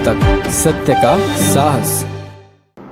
तक सत्य का साहस।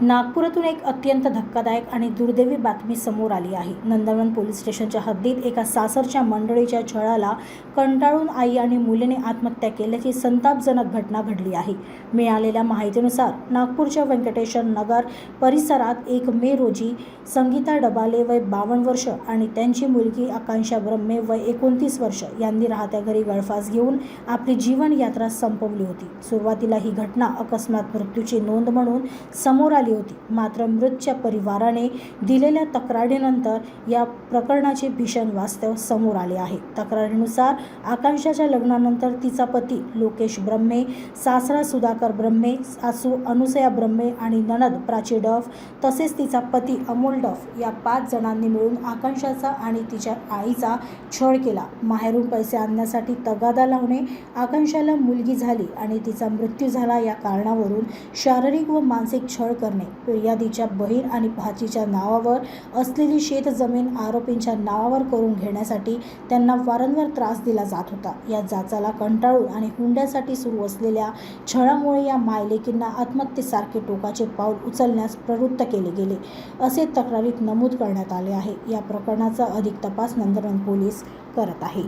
नागपुरातून एक अत्यंत धक्कादायक आणि दुर्दैवी बातमी समोर आली आहे। नंदनवन पोलीस स्टेशनच्या हद्दीत एका सासरच्या मंडळीच्या छळाला कंटाळून आई आणि मुलीने आत्महत्या केल्याची संतापजनक घटना घडली आहे। मिळालेल्या माहितीनुसार नागपूरच्या व्यंकटेश्वर नगर परिसरात 1 मे रोजी संगीता डबाले वय 52 वर्ष आणि त्यांची मुलगी आकांक्षा ब्रह्मे वय 29 वर्ष यांनी राहत्या घरी गळफास घेऊन आपली जीवन यात्रा संपवली होती। सुरुवातीला ही घटना अकस्मात मृत्यूची नोंद म्हणून समोर आली होती, मात्र मृतच्या परिवाराने दिलेल्या तक्रारीनंतर या प्रकरणाचे भीषण वास्तव समोर आले आहे। तक्रारीनुसार आकांक्षाच्या लग्नानंतर तिचा पती लोकेश ब्रह्मे, सासरा सुधाकर ब्रह्मे, सासू अनुसया ब्रह्मे आणि नणद प्राची डफ तसेच तिचा पती अमोल डफ या 5 जणांनी मिळून आकांक्षाचा आणि तिच्या आईचा छळ केला। माहेरून पैसे आणण्यासाठी तगादा लावणे, आकांक्षाला मुलगी झाली आणि तिचा मृत्यू झाला या कारणावरून शारीरिक व मानसिक छळ करणे, फिर्यादीच्या बहीण आणि भाचीच्या नावावर असलेली शेतजमीन आरोपींच्या नावावर करून घेण्यासाठी त्यांना वारंवार त्रास दिला जात होता। या जाचाला कंटाळून आणि हुंड्यासाठी सुरू असलेल्या छळामुळे या मायलेकींना आत्महत्येसारखे टोकाचे पाऊल उचलण्यास प्रवृत्त केले गेले, असे तक्रारीत नमूद करण्यात आले आहे। या प्रकरणाचा अधिक तपास नंदनवन पोलीस करत आहे।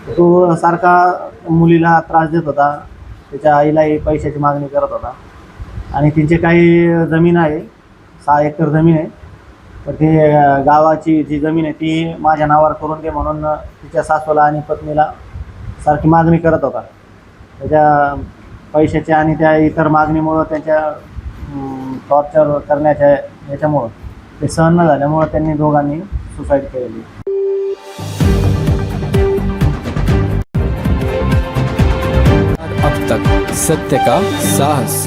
तो सारखा मुलीला त्रास देत होता, त्याच्या आईलाही पैशाची मागणी करत होता आणि त्यांचे काही जमीन आहे, 6 एकर जमीन आहे, तर ते गावाची जी जमीन आहे ती माझ्या नावावर करून दे म्हणून तिच्या सासूला आणि पत्नीला सारखी मागणी करत होता। त्याच्या पैशाच्या आणि त्या इतर मागणीमुळं त्यांच्या टॉर्चर करण्याच्या याच्यामुळं ते सहन न झाल्यामुळं त्यांनी दोघांनी सुसाईड केलेली। अब तक सत्य का साहस।